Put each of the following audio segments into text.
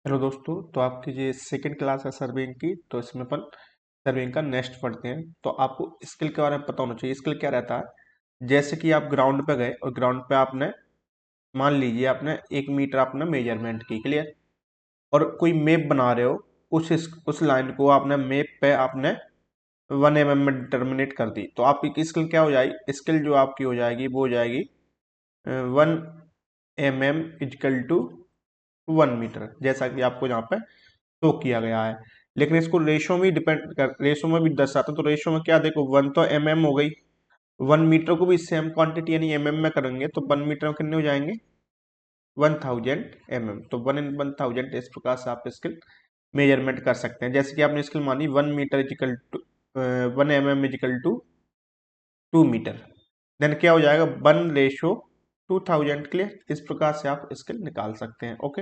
Hello दोस्तों। तो आपकी ये सेकंड क्लास है सर्विंग की। तो इसमें अपन सर्विंग का नेक्स्ट पढ़ते हैं। तो आपको स्किल के बारे में पता होना चाहिए। स्किल क्या रहता है, जैसे कि आप ग्राउंड पे गए और ग्राउंड पे आपने मान लीजिए आपने 1 मीटर आपने मेजरमेंट की, क्लियर, और कोई मैप बना रहे हो। उस लाइन को आपने मैप पे आपने 1 mm में डिटर्मिनेट कर दी। तो आपकी स्किल क्या हो जाएगी, स्किल जो आपकी हो जाएगी वो हो जाएगी 1 mm इजकल टू 1 मीटर, जैसा कि आपको यहाँ पे शो किया गया है। लेकिन इसको रेशो में डिपेंड कर, रेशो में भी दर्शाते हैं। तो रेशो में क्या, देखो 1 तो हो गई, 1 मीटर को भी सेम क्वांटिटी यानी में करेंगे तो 1 मीटर में कितने हो जाएंगे, 1000 तो 1 in 1000। इस प्रकार से आप स्किल मेजरमेंट कर सकते हैं। जैसे कि आपने स्किल मानी 1 metre equal to 1 mm equal to 2 metre, then क्या हो जाएगा 1:2000, क्लियर। इस प्रकार से आप स्किल निकाल सकते हैं। ओके।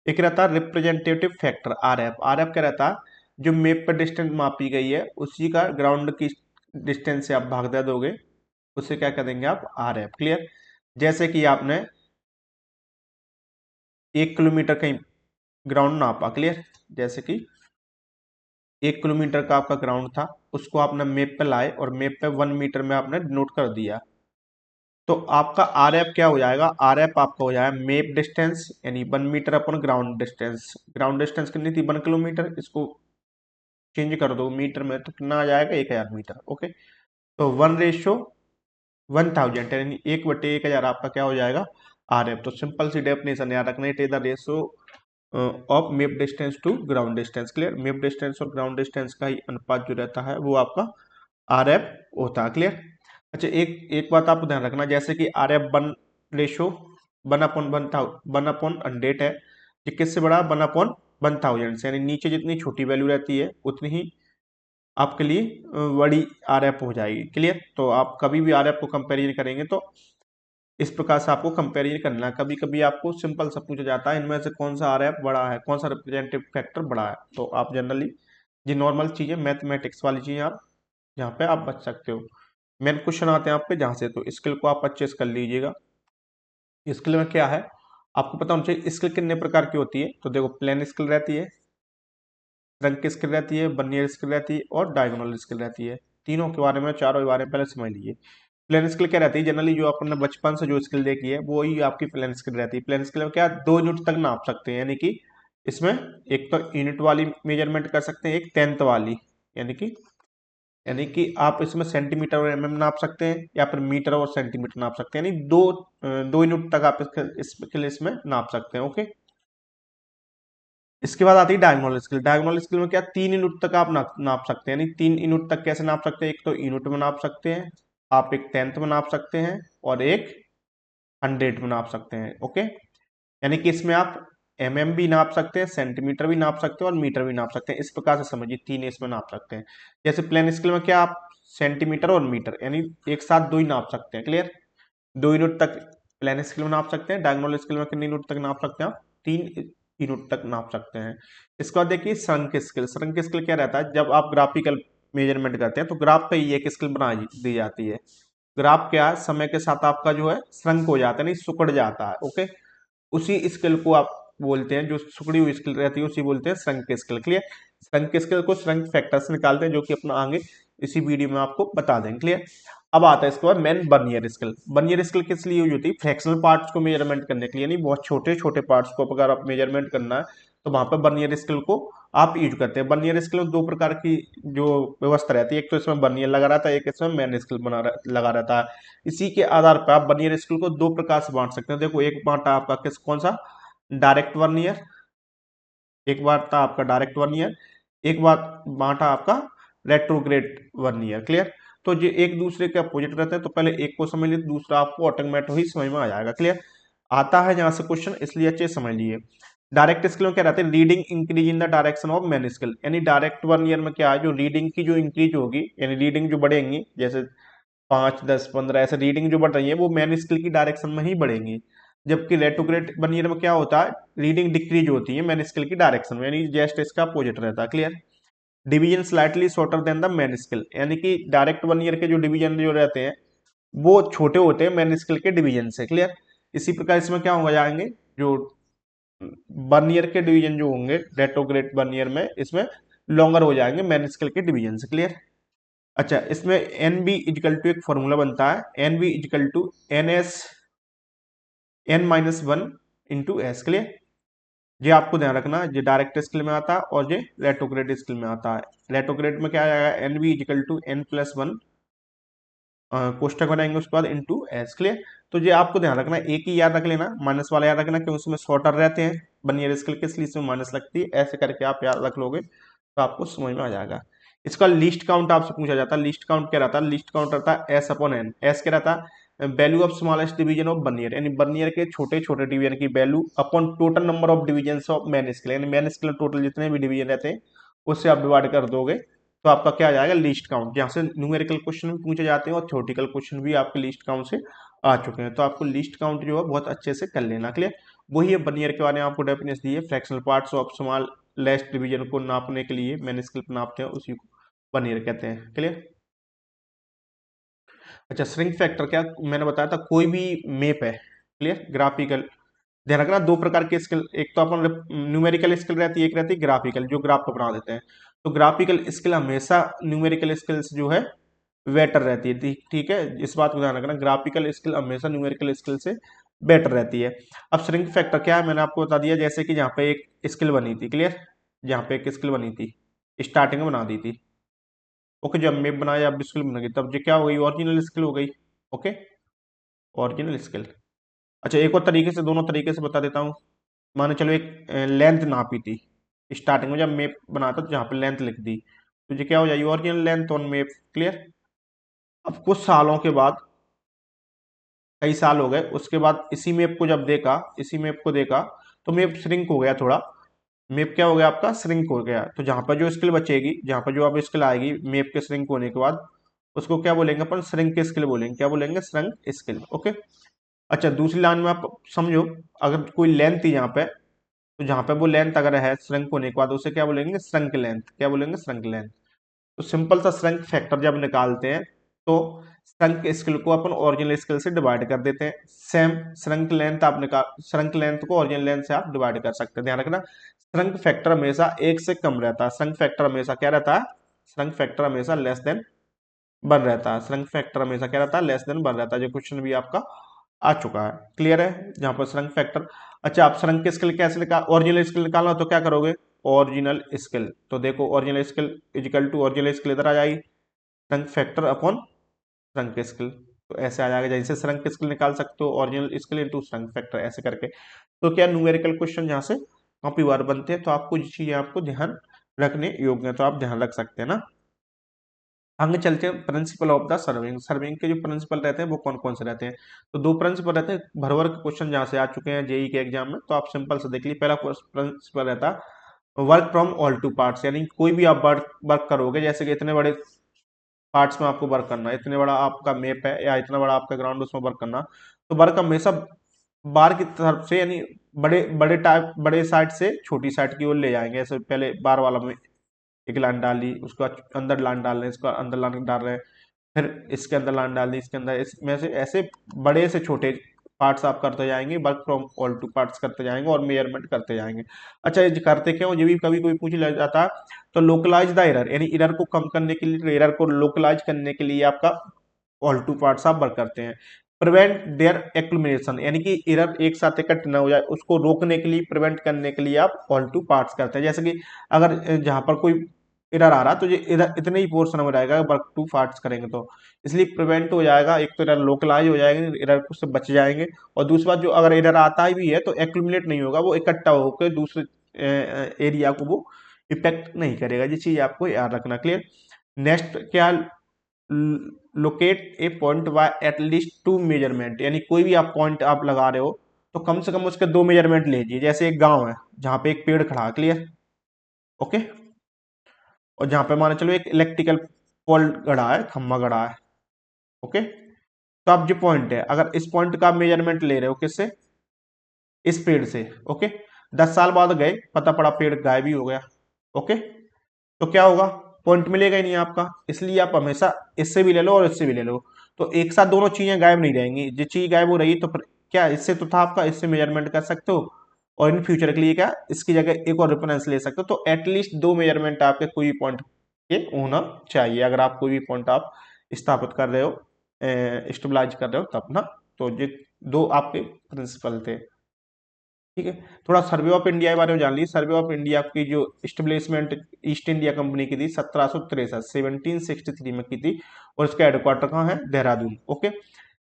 एक रहता है रिप्रेजेंटेटिव फैक्टर, आरएफ। आरएफ क्या रहता है, जो मैप पर डिस्टेंस मापी गई है उसी का ग्राउंड की डिस्टेंस से आप भाग दे दोगे, उससे क्या कर देंगे आप, आरएफ, क्लियर। जैसे कि आपने 1 किलोमीटर कहीं ग्राउंड नापा, क्लियर। जैसे कि 1 किलोमीटर का आपका ग्राउंड था, उसको आपने मैप पे लाए और मैप पे 1 मीटर में आपने नोट कर दिया। तो आपका आर एफ क्या हो जाएगा, आर एफ आपका हो जाएगा मैप डिस्टेंस यानी 1 मीटर अपन ग्राउंड डिस्टेंस। ग्राउंड डिस्टेंस कितनी थी, 1 किलोमीटर, इसको चेंज कर दो मीटर में तो कितना आ जाएगा, 1000 मीटर। ओके। तो 1:1000 यानी 1/1000 आपका क्या हो जाएगा, आर एफ। तो सिंपल सी डेफिनेशन याद रखना, it is the ratio of map distance to ground distance, clear. Map distance और ग्राउंड डिस्टेंस का ही अनुपात जो रहता है वो आपका आर एफ होता है, क्लियर। अच्छा, एक एक बात आपको ध्यान रखना, जैसे कि आर एफ 1:, 1/100 है, ये किससे बड़ा, 1/1000 से, यानी नीचे जितनी छोटी वैल्यू रहती है उतनी ही आपके लिए बड़ी आर एफ हो जाएगी, क्लियर। तो आप कभी भी आर एफ को कंपेरिजन करेंगे तो इस प्रकार से आपको कंपेरिजन करना है। कभी कभी आपको सिंपल सा पूछा जाता है इनमें से कौन सा आर एफ बड़ा है, कौन सा रिप्रेजेंटेटिव फैक्टर बड़ा है। तो आप जनरली ये नॉर्मल चीजें, मैथमेटिक्स वाली चीजें आप यहाँ पे आप बच सकते हो। मेन क्वेश्चन आते हैं आपके जहाँ से, तो स्किल को आप परचेस कर लीजिएगा। स्किल में क्या है आपको पता होना चाहिए। स्किल कितने प्रकार की होती है, तो देखो प्लेन स्किल रहती है, रंग की स्किल रहती है, बर्नियर स्किल रहती है और डायगोनल स्किल रहती है। तीनों के बारे में, चारों के बारे में पहले समझ लीजिए। प्लेन स्किल क्या रहती है, जनरली जो आपने बचपन से जो स्किल देखी है वो ही आपकी प्लेन स्किल रहती है। प्लेन स्किल में क्या, 2 यूनिट तक नाप सकते हैं, यानी कि इसमें एक तो यूनिट वाली मेजरमेंट कर सकते हैं, एक टेंथ वाली, यानी कि आप इसमें सेंटीमीटर और एमएम नाप सकते हैं या फिर मीटर और सेंटीमीटर नाप सकते हैं, यानी दो यूनिट तक आप इसमें नाप सकते हैं। ओके। इसके बाद आती है डायगोनल स्किल। डायगोनल स्किल में क्या, 3 यूनिट तक आप नाप सकते हैं, यानी 3 यूनिट तक कैसे नाप सकते हैं, एक तो यूनिट में नाप सकते हैं, आप एक टेंथ में नाप सकते हैं और एक 100 में नाप सकते हैं। ओके। यानी कि इसमें आप भी नाप सकते हैं, सेंटीमीटर भी नाप सकते हैं और मीटर भी नाप सकते हैं। इस प्रकार से समझिए, तीन इसमें नाप सकते हैं। जैसे प्लेन स्केल में क्या, आप सेंटीमीटर और मीटर यानी एक साथ दो ही नाप सकते हैं, क्लियर। 2 यूनिट तक प्लेन स्केल में नाप सकते हैं। डायगोनल स्केल में कितने यूनिट तक नाप सकते हैं आप, 3 यूनिट तक नाप सकते हैं। इसके बाद देखिए श्रंक स्केल। श्रंक स्केल क्या रहता है, जब आप ग्राफिकल मेजरमेंट करते हैं तो ग्राफ पे ही एक स्केल बना दी जाती है। ग्राफ क्या है, समय के साथ आपका जो है श्रंक हो जाता है, नहीं सिकुड़ जाता है। ओके। उसी स्किल को आप बोलते हैं, जो सुकड़ी हुई स्किल रहती है उसी बोलते हैं shrunk skill, clear. Shrunk skill को श्रंक फैक्टर से निकालते हैं, जो कि अपना आगे इसी वीडियो में आपको बता देंगे, क्लियर। अब आता है इसके बाद main vernier scale. Vernier scale किस लिए यूज होती है, फ्रैक्शनल पार्ट्स को मेजरमेंट करने के लिए, यानी बहुत छोटे छोटे पार्ट्स को अगर आप मेजरमेंट करना है तो वहां पर बर्नियर स्किल को आप यूज करते हैं। बर्नियर स्किल में 2 प्रकार की जो व्यवस्था रहती है, एक तो इसमें बर्नियर लगा रहता है, एक इसमें मेन स्किल लगा रहता है। इसी के आधार पर आप बर्नियर स्किल को 2 प्रकार से बांट सकते हैं। देखो, एक बांटा आपका किस कौन सा, डायरेक्ट वर्नियर, एक बार था आपका डायरेक्ट वर्नियर, एक बार बांटा आपका रेट्रोग्रेड वर्नियर, क्लियर। तो ये एक दूसरे के अपोजिट रहते हैं, तो पहले एक को समझ लीजिए, दूसरा आपको ऑटोमेटिक ही समझ में आ जाएगा, क्लियर। आता है जहां से क्वेश्चन, इसलिए अच्छे समझ लीजिए। डायरेक्ट स्किल में क्या रहता है, reading increase in the direction of main skill, यानी डायरेक्ट वर्नियर में क्या है, जो रीडिंग की जो इंक्रीज होगी, यानी रीडिंग जो बढ़ेंगी, जैसे 5, 10, 15 ऐसे रीडिंग जो बढ़ रही है वो मैन स्किल की डायरेक्शन में ही बढ़ेंगी। जबकि रेट्रोग्रेड वर्नियर में क्या होता है, रीडिंग डिक्रीज होती है मैन स्किल की डायरेक्शन में, यानी जस्ट इसका अपोजिट रहता है, clear. Division slightly shorter than the man skill, यानी कि डायरेक्ट वर्नियर के जो डिवीजन जो रहते हैं वो छोटे होते हैं मैन स्किल के डिवीजन से, क्लियर। इसी प्रकार इसमें क्या होगा जाएंगे, जो बर्नियर के डिवीजन जो होंगे रेट्रोग्रेड बर्नियर में, इसमें लॉन्गर हो जाएंगे मेन स्केल के डिवीजन से। क्लियर। अच्छा, इसमें एन बी इजिकल टू एक फॉर्मूला बनता है, N B equal to N S N minus one into S. Clear. ये आपको ध्यान रखना, ये डायरेक्ट स्केल में आता है और ये रेट्रोग्रेड स्केल में आता है। रेट्रोग्रेड में क्या आएगा, n B equal to n plus one, कोष्टक बनाएंगे उसके बाद इंटू एस। क्लियर। तो ये आपको ध्यान रखना, एक ही याद रख लेना, माइनस वाला याद रखना, क्योंकि उसमें शॉर्टर रहते हैं बर्नियर स्केल के, इसलिए इसमें माइनस लगती है। ऐसे करके आप याद रख लोगे तो आपको समझ में आ जाएगा। इसका लिस्ट काउंट आपसे पूछा जाता है, लिस्ट काउंट क्या रहता है, लिस्ट काउंट रहता है एस अपॉन एन। एस क्या रहता है, value of smallest division of vernier, यानी बर्नियर के छोटे छोटे डिवीजन की value upon total number of division of main scale, यानी मेन स्केल टोटल जितने भी डिवीजन रहते हैं उससे आप डिवाइड कर दोगे तो आपका क्या आ जाएगा, लिस्ट काउंट। यहाँ से न्यूमेरिकल क्वेश्चन भी पूछे जाते हैं और थ्योरेटिकल क्वेश्चन भी आपके लिस्ट काउंट से आ चुके हैं, तो आपको लिस्ट काउंट जो है बहुत अच्छे से कर लेना। क्लियर। वही है बर्नियर के बारे में आपको डेफिनेशन दी है, fractional parts of smallest division को नापने के लिए मैन स्केल पर नापते हैं, उसी को बर्नियर कहते हैं। क्लियर। अच्छा, श्रिंक फैक्टर क्या मैंने बताया था, कोई भी मेप है। क्लियर। ग्राफिकल, ध्यान रखना दो प्रकार के स्किल, एक तो अपन न्यूमेरिकल स्किल रहती है, एक रहती है ग्राफिकल, जो ग्राफ को बना देते हैं। तो ग्राफिकल स्किल हमेशा न्यूमेरिकल स्किल्स जो है बेटर रहती है। ठीक है, इस बात को ध्यान रखना, ग्राफिकल स्किल हमेशा न्यूमेरिकल स्किल से बेटर रहती है। अब श्रिंक फैक्टर क्या है मैंने आपको बता दिया, जैसे कि यहाँ पे एक स्किल बनी थी। क्लियर। यहाँ पे एक स्किल बनी थी, स्टार्टिंग में बना दी थी। ओके, जब मैप बनाया अब स्किल बन गई, तब जो क्या हो गई, ओरिजिनल स्किल हो गई। Okay, original skill. अच्छा, एक और तरीके से, दोनों तरीके से बता देता हूँ। माने चलो एक लेंथ नापी थी स्टार्टिंग में, जब मैप बनाता तो जहाँ पे लेंथ लिख दी तो ये क्या हो जाएगी, original length on map. Clear. अब कुछ सालों के बाद, कई साल हो गए, उसके बाद इसी मैप को जब देखा, इसी मैप को देखा तो मैप श्रिंक हो गया थोड़ा। मैप क्या हो गया आपका, श्रिंक हो गया। तो जहाँ पर जो स्किल बचेगी, जहाँ पर जो अब स्किल आएगी मैप के श्रिंक होने के बाद, उसको क्या बोलेंगे अपन, श्रिंक स्किल बोलेंगे। क्या बोलेंगे, श्रिंक स्किल। ओके। अच्छा, दूसरी लाइन में आप समझो, अगर कोई लेंथ थी यहाँ पे, तो जहां पे वो लेंथ अगर है श्रंक होने के बाद, उसे क्या बोलेंगे, श्रंक लेंथ। क्या बोलेंगे, श्रंक लेंथ। तो सिंपल सा श्रंक फैक्टर जब निकालते हैं तो श्रंक स्किल को अपन ओरिजिनल स्किल से डिवाइड कर देते हैं। सेम श्रंक लेंथ आप निकाल, श्रंक लेंथ को ओरिजिनल लेंथ से आप डिवाइड कर सकते हैं। ध्यान रखना, श्रंक फैक्टर हमेशा एक से कम रहता है, श्रंक फैक्टर हमेशा क्या रहता है, श्रंक फैक्टर हमेशा लेस देन वन रहता है। श्रंक फैक्टर हमेशा क्या रहता है, लेस देन वन रहता है। जो क्वेश्चन भी आपका आ चुका है। क्लियर है, जहां पर श्रंक फैक्टर। अच्छा, आप श्रंक की स्किल कैसे निकाल, ओरिजिनल स्किल निकालना हो तो क्या करोगे, ओरिजिनल स्किल। तो देखो original scale equal to original scale इधर आ जाएगी, shrunk factor upon shrunk scale. तो ऐसे आ जाएगा, जैसे श्रंक स्किल निकाल सकते हो original skill into shrunk factor, ऐसे करके। तो क्या न्यूमेरिकल क्वेश्चन जहां से कॉपी बार बनते हैं, तो आपको ये चीजें आपको ध्यान रखने योग्य है, तो आप ध्यान रख सकते हैं ना। आगे चलते हैं, principle of the serving. Serving के जो प्रिंसिपल रहते हैं वो कौन कौन से रहते हैं, तो दो प्रिंसिपल रहते हैं। भर वर्ग क्वेश्चन जहां से आ चुके हैं जेई के एग्जाम में, तो आप सिंपल से देख लीजिए। पहला प्रिंसिपल रहता है work from all two parts, यानी कोई भी आप वर्क करोगे, जैसे कि इतने बड़े पार्ट्स में आपको वर्क करना है, इतने बड़ा आपका मैप है या इतना बड़ा आपका ग्राउंड, उसमें वर्क करना, तो वर्क हमेशा बार की तरफ से, यानी बड़े बड़े टाइप, बड़े साइड से छोटी साइड की ओर ले जाएंगे। ऐसे पहले बार वाला में एक लाइन डाली, उसके बाद अंदर लाइन डाल रहे हैं, इसका अंदर लाइन डाल रहे हैं, फिर इसके अंदर लाइन डाल दी, इसके अंदर, इसमें से ऐसे बड़े से छोटे पार्ट्स आप करते जाएंगे, work from all two parts करते जाएंगे और मेजरमेंट करते जाएंगे। अच्छा, ये करते क्यों, ये भी कभी कोई पूछ लिया जाता है। तो लोकलाइज द एरर, यानी एरर को कम करने के लिए, एरर को लोकलाइज करने के लिए आपका ऑल टू पार्ट्स आप वर्क करते हैं। प्रिवेंट देयर एक्लुमिनेशन, यानी कि एरर एक साथ इकट्ठा न हो जाए, उसको रोकने के लिए, प्रिवेंट करने के लिए आप ऑल टू पार्ट्स करते हैं। जैसे कि अगर जहां पर कोई एरर आ रहा तो ये इधर इतने ही पोर्शन में रहेगा, वर्क टू पार्ट्स करेंगे तो इसलिए प्रिवेंट हो जाएगा। एक तो एरर लोकलाइज हो जाएंगे, एरर से बच जाएंगे, और दूसरी बात, जो अगर एरर आता ही भी है तो एक्यूमुलेट नहीं होगा, वो इकट्ठा होकर दूसरे एरिया को वो इफेक्ट नहीं करेगा। ये चीज आपको याद रखना। क्लियर। नेक्स्ट क्या, locate A point by at least to measurement, यानी कोई भी आप पॉइंट आप लगा रहे हो तो कम से कम उसके दो मेजरमेंट लीजिए। जैसे एक गांव है जहां पे एक पेड़ खड़ा है। क्लियर। ओके। और जहां पे मान चलो एक इलेक्ट्रिकल पोल गड़ा है, खंभा गड़ा है। ओके। तो आप जो पॉइंट है, अगर इस पॉइंट का आप मेजरमेंट ले रहे हो किससे, इस पेड़ से। ओके। 10 साल बाद गए, पता पड़ा पेड़ गायब ही हो गया। ओके। तो क्या होगा, पॉइंट मिलेगा ही नहीं आपका, इसलिए आप हमेशा इससे भी ले लो और इससे भी ले लो, तो एक साथ दोनों चीजें गायब नहीं रहेंगी। जो चीज गायब हो रही है तो फिर क्या, इससे तो था आपका, इससे मेजरमेंट कर सकते हो, और इन फ्यूचर के लिए क्या इसकी जगह एक और रेफरेंस ले सकते हो। तो एटलीस्ट 2 मेजरमेंट आपके कोई भी पॉइंट के होना चाहिए, अगर आप कोई भी पॉइंट आप स्थापित कर रहे हो, स्टेबलाइज कर रहे हो तब ना। तो ये 2 आपके प्रिंसिपल थे। ठीक है, थोड़ा सर्वे ऑफ इंडिया के बारे में जान लीजिए। सर्वे ऑफ इंडिया की जो स्टेब्लिशमेंट ईस्ट इंडिया कंपनी की थी 1763 में की थी, और इसका हेडक्वार्टर कहाँ है, देहरादून। ओके,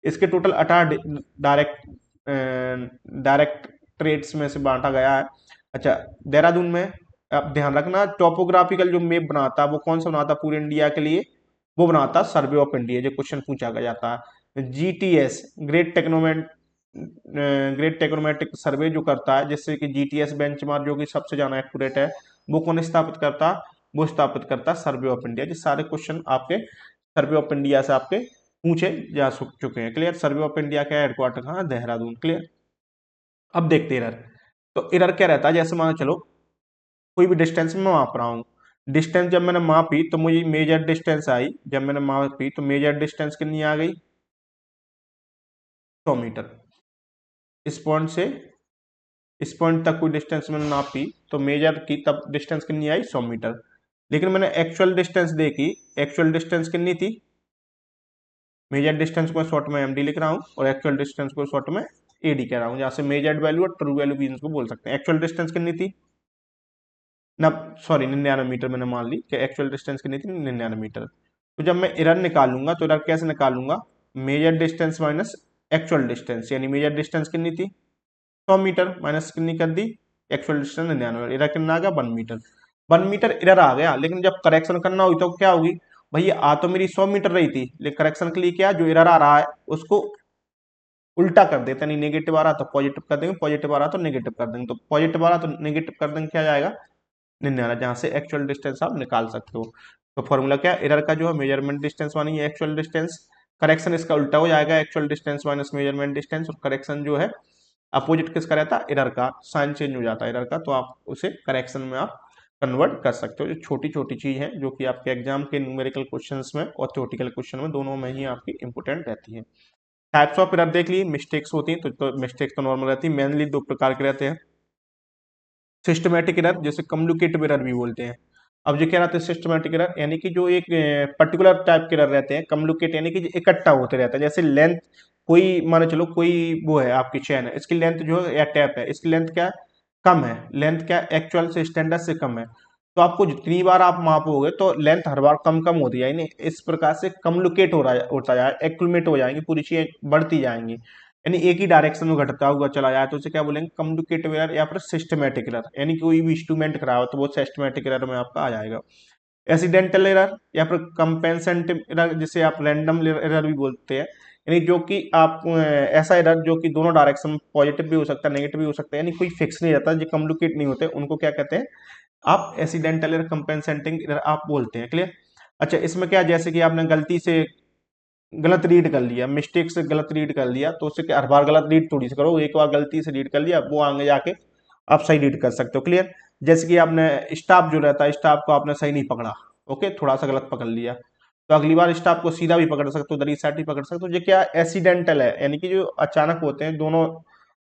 इसके टोटल 18 डायरेक्ट डायरेक्टरेट्स में से बांटा गया है। अच्छा, देहरादून में आप ध्यान रखना, टॉपोग्राफिकल जो मैप बनाता है वो कौन सा बनाता है पूरे इंडिया के लिए, वो बनाता सर्वे ऑफ इंडिया, जो क्वेश्चन पूछा गया जाता है। जीटीएस, ग्रेट टेक्नोमेट्रिक सर्वे जो करता है, जिससे कि जीटीएस बेंचमार्क जो कि सबसे ज्यादा एक्यूरेट है, वो कौन स्थापित करता है, वो स्थापित करता है सर्वे ऑफ इंडिया। ये सारे क्वेश्चन आपके सर्वे ऑफ इंडिया से आपके पूछे जा चुके हैं। क्लियर, सर्वे ऑफ इंडिया का हेडक्वार्टर कहाँ है, देहरादून। क्लियर, अब देखते हैं एरर। तो एरर क्या रहता है, जैसे मानो चलो कोई भी डिस्टेंस में माप रहा हूँ, डिस्टेंस जब मैंने मापी तो मुझे मेजर डिस्टेंस आई, जब मैंने मापी तो मेजर डिस्टेंस कितनी आ गई, 100 मीटर। इस पॉइंट से इस पॉइंट तक कोई डिस्टेंस मैंने नापी तो मेजर की तब डिस्टेंस कितनी आई, 100 मीटर। लेकिन मैंने एक्चुअल डिस्टेंस देखी, एक्चुअल डिस्टेंस कितनी थी, मेजर डिस्टेंस को शॉर्ट में एमडी लिख रहा हूँ और एक्चुअल डिस्टेंस को शॉर्ट में एडी कह रहा हूँ, जहाँ से मेजर्ड वैल्यू और ट्रू वैल्यू भी इनको बोल सकते हैं। एक्चुअल डिस्टेंस कितनी थी ना, सॉरी 99 मीटर मैंने मान ली कि एक्चुअल डिस्टेंस कितनी थी, 99 मीटर। तो जब मैं एरर निकालूंगा तो एरर कैसे निकालूंगा, major distance minus actual distance, यानी मेजर डिस्टेंस कितनी थी 100 मीटर, माइनस कितनी कर दी, एक्चुअल डिस्टेंस 99, एरर कितना आ गया 1 मीटर। 1 मीटर एरर आ गया, लेकिन जब करेक्शन करना हुई तो क्या होगी, भैया आ तो मेरी 100 मीटर रही थी, लेकिन करेक्शन के लिए क्या, जो एरर आ रहा है उसको उल्टा कर देते हैं, नेगेटिव आ रहा तो पॉजिटिव कर देंगे, पॉजिटिव आ रहा तो नेगेटिव कर देंगे, तो पॉजिटिव आ रहा तो नेगेटिव कर देंगे, क्या जाएगा 99, जहां से एक्चुअल डिस्टेंस आप निकाल सकते हो। तो फॉर्मूला क्या, एरर का जो है मेजरमेंट डिस्टेंस मानी एक्चुअल डिस्टेंस, करेक्शन इसका उल्टा हो जाएगा, actual distance minus measurement distance, और करेक्शन जो है अपोजिट किसका रहता है, एरर का, साइन चेंज हो जाता है एरर का, तो आप उसे करेक्शन में आप कन्वर्ट कर सकते हो। जो छोटी छोटी चीज है जो कि आपके एग्जाम के न्यूमेरिकल क्वेश्चंस में और थ्योरेटिकल क्वेश्चन में दोनों में ही आपकी इंपोर्टेंट रहती है। टाइप्स ऑफ एरर देख लिए, मिस्टेक्स होती हैं तो मिस्टेक्स तो नॉर्मल रहती है, मेनली 2 प्रकार के रहते हैं। सिस्टमेटिक एरर, जैसे कम्युनिकेटिव एरर भी बोलते हैं। अब जो क्या रहता है सिस्टमेटिक एरर, यानी कि जो एक पर्टिकुलर टाइप के एरर रहते हैं, कम्युनिकेट यानी कि जो इकट्ठा होते रहता है, जैसे लेंथ, कोई मान चलो कोई वो है आपकी चेन है, इसकी लेंथ जो है या टैप है, इसकी लेंथ क्या है, कम है, लेंथ क्या एक्चुअल से स्टैंडर्ड से कम है, तो आपको जितनी बार आप मापोगे तो लेंथ हर बार कम कम होती जाएगी, इस प्रकार से कम्युनिकेट होता जाए, एक्यूमुलेट हो जाएंगी, पूरी चीजें बढ़ती जाएंगी, यानी एक ही डायरेक्शन में घटता हुआ चला जाए, तो उसे क्या बोलेंगे, कम्युनिकेटिव एरर या फिर सिस्टमेटिक एरर, यानी कोई भी इंस्ट्रूमेंट खराब हो तो वो सिस्टमेटिक एरर में आपका आ जाएगा। एक्सीडेंटल एरर या फिर कंपेंसेटिव एरर, जिसे आप रैंडम एरर भी बोलते हैं, यानी जो कि आप ऐसा एरर जो कि दोनों डायरेक्शन में पॉजिटिव भी हो सकता है नेगेटिव भी हो सकता है, यानी कोई फिक्स नहीं रहता, जो कम्युनिकेट नहीं होते उनको क्या कहते हैं, आप एक्सीडेंटल एरर कंपेंसेटिंग एरर आप बोलते हैं। क्लियर। अच्छा, इसमें क्या, जैसे कि आपने गलती से गलत रीड कर लिया, मिस्टेक से गलत रीड कर लिया, तो उससे क्या, हर बार गलत रीड थोड़ी सी करो, एक बार गलती से रीड कर लिया वो आगे जाके आप सही रीड कर सकते हो। क्लियर। जैसे कि आपने स्टाफ जो रहता है, स्टाफ को आपने सही नहीं पकड़ा, ओके, थोड़ा सा गलत पकड़ लिया, तो अगली बार स्टाफ को सीधा भी पकड़ सकते हो, दरी साइड भी पकड़ सकते हो। ये क्या एक्सीडेंटल है, यानी कि जो अचानक होते हैं दोनों,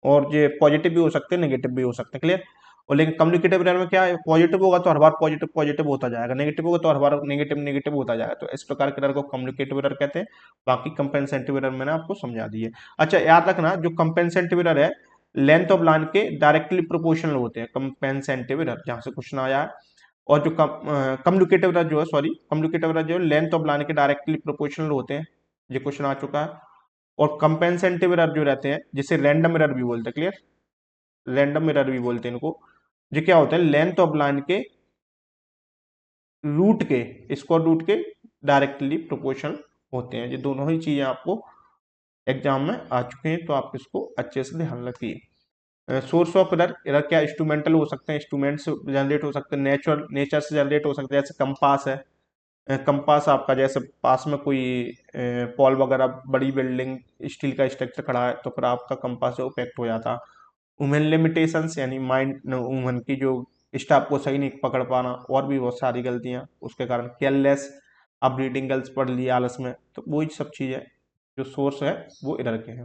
और ये पॉजिटिव भी हो सकते हैं नेगेटिव भी हो सकते हैं। क्लियर। और लेकिन कम्युनिकेटिव एरर में क्या है, पॉजिटिव होगा तो हर बार पॉजिटिव पॉजिटिव होता जाएगा, नेगेटिव होगा तो हर बार नेगेटिव नेगेटिव होता जाएगा, तो इस प्रकार के एरर को कम्युनिकेटिव एरर कहते हैं। बाकी कंपेंसेटिव एरर मैंने आपको समझा दी है। अच्छा, याद रखना, जो कंपेंसेटिव एरर है लेंथ ऑफ लाइन के डायरेक्टली प्रोपोर्शनल होते हैं, कंपेंसेटिव एरर जहां से क्वेश्चन आया है। और जो कम्युनिकेटिव एरर जो है, सॉरी, कम्युनिकेटिव एरर जो है लेंथ ऑफ लाइन के डायरेक्टली प्रोपोर्शनल होते हैं, ये क्वेश्चन आ चुका है। और कंपेंसेटिव एरर जो रहते हैं, जिसे रैंडम एरर भी बोलते हैं, क्लियर, रैंडम एरर भी बोलते हैं इनको, जो क्या होता है लेंथ ऑफ लाइन के रूट के स्क्वायर रूट के डायरेक्टली प्रोपोर्शनल होते हैं। ये दोनों ही चीजें आपको एग्जाम में आ चुके हैं, तो आप इसको अच्छे से ध्यान रखिए। सोर्स ऑफ एरर, एरर क्या इंस्ट्रूमेंटल हो सकते हैं, इंस्ट्रूमेंट से जनरेट हो सकते हैं, नेचर से जनरेट हो सकते हैं, जैसे कंपास है, कंपास आपका जैसे पास में कोई पॉल वगैरह बड़ी बिल्डिंग स्टील का स्ट्रक्चर खड़ा है तो फिर आपका कंपास जो इफेक्ट हो जाता। वुमेन लिमिटेशंस, यानी माइंड वुमेन की जो स्टाफ को सही नहीं पकड़ पाना, और भी बहुत सारी गलतियां उसके कारण, केयरलेस, अब रीडिंग गर्ल्स पढ़ लिया आलस में, तो वही सब चीजें जो सोर्स है वो एरर के हैं।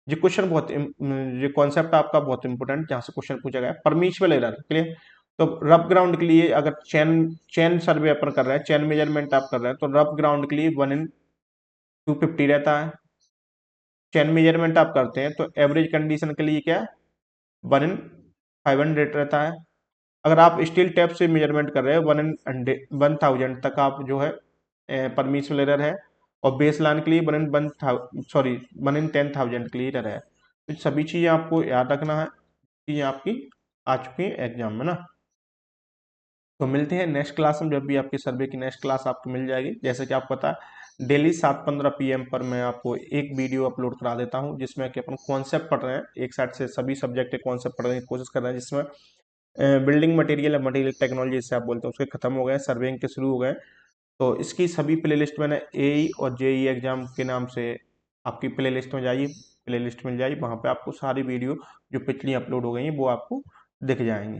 ये क्वेश्चन बहुत ये कॉन्सेप्ट आपका बहुत इंपॉर्टेंट, जहाँ से क्वेश्चन पूछा गया है। Permissible error, clear. तो रफ ग्राउंड के लिए अगर चेन चेन सर्वे अपन कर रहे हैं, चेन मेजरमेंट आप कर रहे हैं, तो रफ ग्राउंड के लिए 1/250 रहता है। चेन मेजरमेंट आप करते हैं तो एवरेज कंडीशन के लिए क्या 1/500 रहता है। अगर आप स्टील टेप से मेजरमेंट कर रहे हैं 1/1000 तक आप जो है परमिसिबल एरर है। और बेस लाइन के लिए 1/10,000 के लिए एरर है। तो सभी चीज़ें आपको याद रखना है, चीज़ें आपकी आ चुकी हैं एग्जाम में ना। तो मिलते हैं नेक्स्ट क्लास में, जब भी आपकी सर्वे की नेक्स्ट क्लास आपको मिल जाएगी। जैसे कि आपको पता है डेली 7:15 PM पर मैं आपको एक वीडियो अपलोड करा देता हूँ, जिसमें कि अपन कॉन्सेप्ट पढ़ रहे हैं, एक साइड से सभी सब्जेक्ट के कॉन्सेप्ट पढ़ने की कोशिश कर रहे हैं, जिसमें बिल्डिंग मटेरियल या मटेरियल टेक्नोलॉजी जिसे आप बोलते हैं उसके खत्म हो गए, सर्वेइंग के शुरू हो गए। तो इसकी सभी प्लेलिस्ट मैंने AE और JEE एग्जाम के नाम से आपकी प्लेलिस्ट में जाइए, प्लेलिस्ट मिल जाएगी, वहाँ पे आपको सारी वीडियो जो पिछली अपलोड हो गई हैं वो आपको दिख जाएंगी।